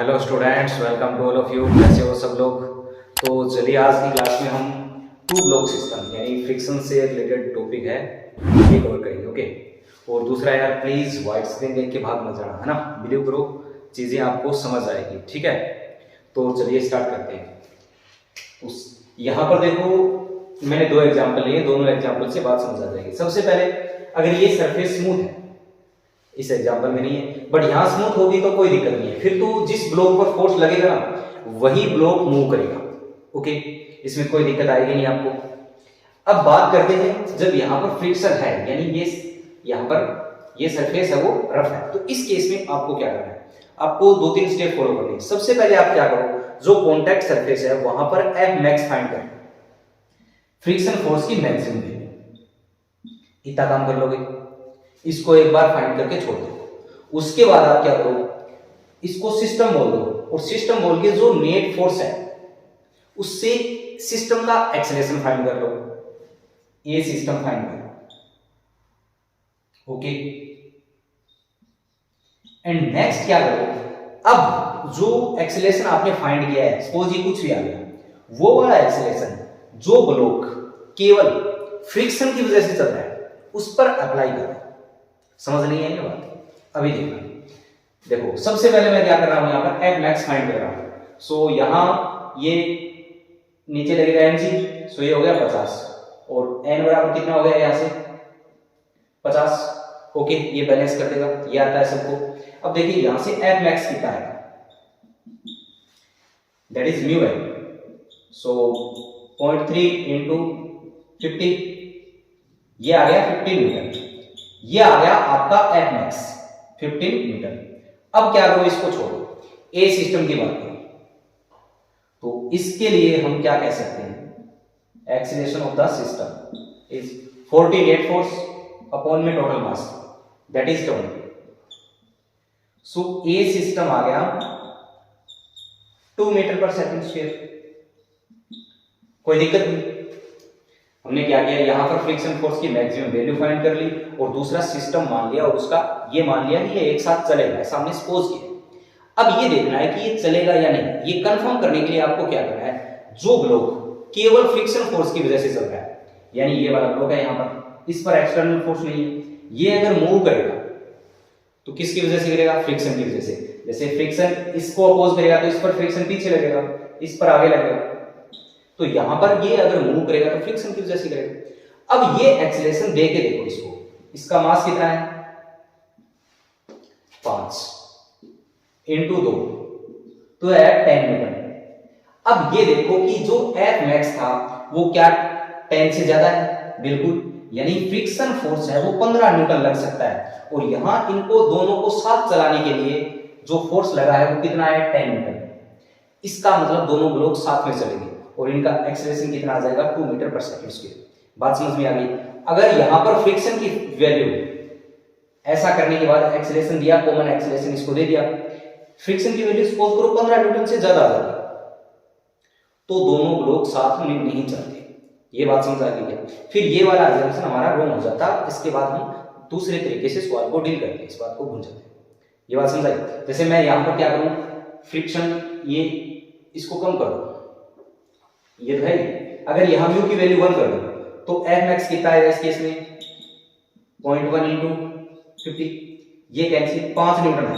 Hello students, welcome to all of you. कैसे हो सब लोग? तो चलिए आज की क्लास में हम टू ब्लॉक सिस्टम यानी फ्रिक्शन से रिलेटेड टॉपिक है ये कवर करेंगे। ओके, और दूसरा यार प्लीज व्हाइट स्क्रीन देख के भाग मत जाना, है ना। बिलीव करो चीज़ें आपको समझ आएगी, ठीक है। तो चलिए स्टार्ट करते हैं। यहाँ पर देखो मैंने दो एग्जाम्पल लिए, दोनों एग्जाम्पल से बात समझ आ जाएगी। सबसे पहले अगर ये सरफेस स्मूथ है, इस एग्जांपल में नहीं है बट यहां स्मूथ होगी तो कोई दिक्कत नहीं है, फिर तो जिस ब्लॉक पर फोर्स लगेगा वही ब्लॉक मूव करेगा। ओके, इसमें कोई दिक्कत आएगी नहीं आपको। अब बात करते हैं जब यहां पर फ्रिक्शन है यानी ये यहां पर ये सरफेस है वो रफ है, तो इस केस में आपको क्या करना है, आपको दो तीन स्टेप फॉलो करने हैं। सबसे पहले आप क्या करो, जो कॉन्टैक्ट सरफेस है वहां पर एफ मैक्स फाइंड करें, फ्रिक्शन फोर्स की मैक्सिमम वैल्यू। इतना काम कर लोगे, इसको एक बार फाइंड करके छोड़ दो। उसके बाद आप क्या करो, इसको सिस्टम बोल दो और सिस्टम बोल के जो नेट फोर्स है उससे सिस्टम का एक्सेलरेशन फाइंड कर लो। ये सिस्टम फाइंड करो। ओके, एंड नेक्स्ट क्या करो, अब जो एक्सेलरेशन आपने फाइंड किया है, सपोज ये कुछ भी आ गया, वो वाला एक्सेलरेशन जो ब्लॉक केवल फ्रिक्शन की वजह से चल रहा है उस पर अप्लाई करो। समझ नहीं आई ना बात? अभी देखना, देखो सबसे पहले मैं क्या कर रहा हूं, यहां पर एफ मैक्स फाइंड कर रहा हूं। सो यहां ये नीचे लगेगा mg, सो ये हो गया 50 और n बराबर कितना हो गया यहां से 50। ओके, ये बैलेंस कर देगा, ये आता है सबको। अब देखिए यहां से एफ मैक्स कितना आएगा, दैट इज म्यू है। सो 0.3 इंटू 50, ये आ गया 15 न्यूटन। ये आ गया आपका एफ मैक्स 15 न्यूटन। अब क्या करो, इसको छोड़ो, ए सिस्टम की बात करो। तो इसके लिए हम क्या कह सकते हैं, acceleration of the system is 40 net force upon में total mass, that is 20। So a system आ गया 2 मीटर पर सेकंड स्क्वायर। कोई दिक्कत नहीं। हमने क्या किया, यहां पर फ्रिक्शन फोर्स की मैक्सिमम वैल्यू फाइंड कर ली और दूसरा सिस्टम मान लिया और उसका ये मान लिया कि ये एक साथ चलेगा, ऐसा हमने सपोज किया। अब ये देखना है कि ये चलेगा या नहीं। ये कंफर्म करने के लिए आपको क्या करना है, जो ब्लॉक केवल फ्रिक्शन फोर्स की वजह से चल रहा है, यानी ये वाला ब्लॉक है यहां पर, इस पर एक्सटर्नल फोर्स नहीं है, ये अगर मूव करेगा तो किसकी वजह से करेगा, फ्रिक्शन की वजह से। जैसे फ्रिक्शन इसको अपोज करेगा तो इस पर फ्रिक्शन पीछे लगेगा, इस पर आगे लगेगा। तो यहां पर ये अगर मूव करेगा तो फ्रिक्शन की वजह से करेगा। अब ये एक्सेलरेशन दे के देखो इसको, इसका मास कितना है 5 इंटू 2 तो है 10 न्यूटन। अब ये देखो कि जो एफ मैक्स था वो क्या 10 से ज्यादा है, बिल्कुल, यानी फ्रिक्शन फोर्स है वो 15 न्यूटन लग सकता है। और यहां इनको दोनों को साथ चलाने के लिए जो फोर्स लगा है वो कितना है 10 न्यूटन। इसका मतलब दोनों ब्लॉक साथ में चलेंगे और इनका एक्सेलरेशन कितना आ जाएगा 2 मीटर पर सेकंड स्क्वायर। बात समझ में आ गई? अगर यहां पर फ्रिक्शन की वैल्यू ऐसा करने के बाद एक्सेलरेशन दिया, कॉमन एक्सेलरेशन इसको दे दिया, फ्रिक्शन की वैल्यू सपोज करो 15 न्यूटन से ज्यादा आ जाती तो दोनों ब्लॉक साथ में नहीं चलते। ये बात समझ आ गई क्या? फिर ये वाला एग्जांपल हमारा रॉन्ग हो जाता। इसके बाद हम दूसरे तरीके से सवाल को डील करते हैं, इस बात को भूल जाते हैं। ये बात समझ आई? जैसे मैं यहां पर क्या करूं, फ्रिक्शन ये इसको कम कर दो, ये तो है। अगर यहां म्यू की वैल्यू 1 कर दो तो एफ मैक्स कितना आएगा इस केस में 0.1 इंटू 50, ये कैंसिल 5 न्यूटन है।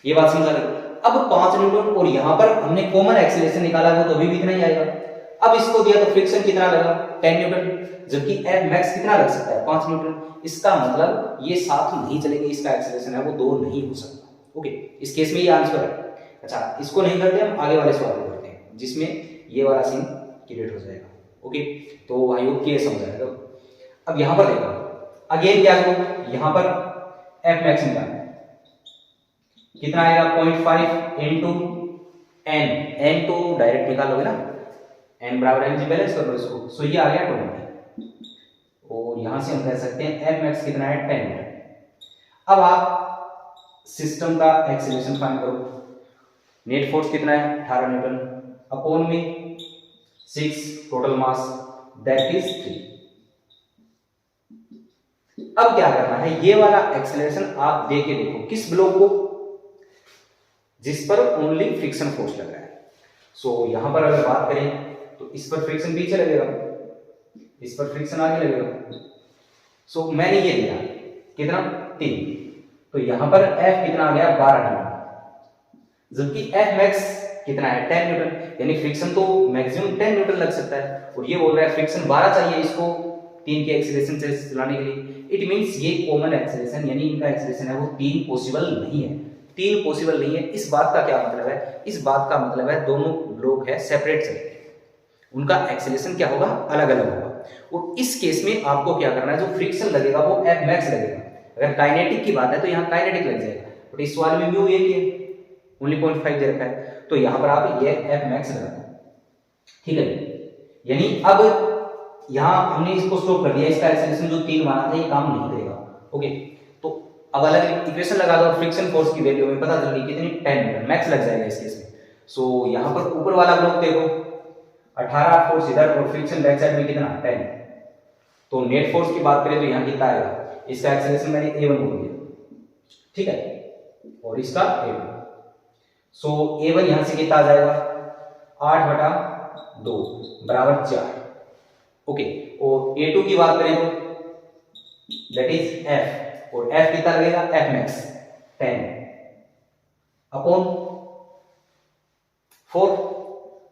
ये बात समझ आ गई? अब 5 न्यूटन और यहां पर हमने कॉमन एक्सेलरेशन निकाला वो तो अभी भी इतना ही आएगा। अब इसको दिया तो फ्रिक्शन कितना लगा 10 न्यूटन, जबकि एफ मैक्स कितना लग सकता है 5 न्यूटन। इसका मतलब ये साथ नहीं चलेंगे, इसका एक्सेलरेशन है वो 2 नहीं हो सकता। ओके, इस केस में ये आंसर है। अच्छा, इसको नहीं करते, हम आगे वाले सवाल को करते हैं जिसमें ये वाला सीन क्रिएट हो जाएगा। ओके, तो आई होप कि ये समझ आएगा। अब यहां पर देखो, अगेन क्या करो, यहां पर एफ मैक्स निकालना कितना आएगा 0.5 इंटू एन, एन तो डायरेक्ट निकालोगे ना, एन बराबर एम जी, बैलेंस कर लो इसको। सो ये आ गया 20 और यहां से हम कह सकते हैं एफ मैक्स कितना है 10 न्यूटन। अब आप सिस्टम का एक्सेलरेशन फाइंड करो, नेट फोर्स कितना है 18 न्यूटन अपॉन में 6 टोटल मास दैट इज 3। अब क्या करना है, ये वाला एक्सेलरेशन आप दे के देखो किस ब्लॉक को, जिस पर ओनली फ्रिक्शन फोर्स लग रहा है। सो यहां पर अगर बात करें तो इस पर फ्रिक्शन पीछे लगेगा, इस पर फ्रिक्शन आगे लगेगा। सो मैंने ये लिया कितना 3, तो यहां पर F कितना आ गया 12 न्यूटन, जबकि F मैक्स कितना है 10 न्यूटन, यानी फ्रिक्शन तो मैक्सिमम 10 न्यूटन लग सकता है, और ये बोल रहा है फ्रिक्शन 12 चाहिए इसको 3 के एक्सीलरेशन से चलाने के लिए। इट मींस ये कॉमन एक्सीलरेशन यानी इनका एक्सीलरेशन है वो 3 पॉसिबल नहीं है, 3 पॉसिबल नहीं है। इस बात का क्या मतलब है, इस बात का मतलब है दोनों लोग है सेपरेट चलेंगे, उनका एक्सीलरेशन क्या होगा अलग अलग होगा। और इस केस में आपको क्या करना है, जो फ्रिक्शन लगेगा वो F मैक्स लगेगा। अगर काइनेटिक की बात है तो यहाँ काइनेटिक लग जाएगा, बट इस वाले में म्यू एक ही है, ओनली 0.5 दे रखा है, तो यहाँ पर आप ये F मैक्स लगा दो, ठीक है। यानी अब यहाँ हमने इसको स्टॉप कर दिया, इसका एक्सीलरेशन जो 3 माना था ये काम नहीं करेगा। ओके, तो अब अलग इक्वेशन लगा दो, फ्रिक्शन फोर्स की वैल्यू में पता चल रही कितनी 10 न्यूटन मैक्स लग जाएगा इस केस में। सो यहाँ पर ऊपर वाला ब्लॉक देखो 18 फोर्स इधर और फ्रिक्शन बैक साइड में कितना 10, तो नेट फोर्स की बात करें तो यहाँ कितना आएगा, इसका एक्सीलरेशन मैंने A1 बोल दिया, ठीक है, और इसका A2। सो A1 यहां से कितना आ जाएगा 8/2 बराबर 4। ओके, और A2 की बात करें तो दैट इज F, और F कितना लगेगा F मैक्स 10 अपॉन 4,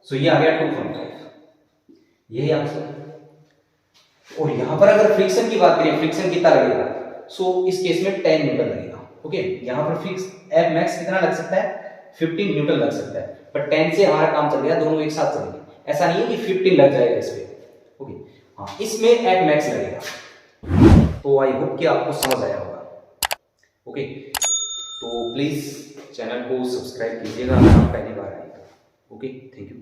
सो ये आ गया 2.5, यही आंसर। और यहां पर अगर फ्रिक्शन की बात करें, फ्रिक्शन कितना लगेगा, सो इस केस में 10 न्यूटन लगेगा। ओके, यहां पर फिक्स F मैक्स कितना लग सकता है 15 न्यूटन लग सकता है, पर 10 से हमारा काम चल गया, दोनों एक साथ चलेंगे, ऐसा नहीं है कि 15 लग जाएगा इस पे। ओके, हाँ इसमें F मैक्स लगेगा। तो आई होप कि आपको समझ आया होगा। ओके, तो प्लीज चैनल को सब्सक्राइब कीजिएगा अगर आप पहली बार आए। Okay, thank you.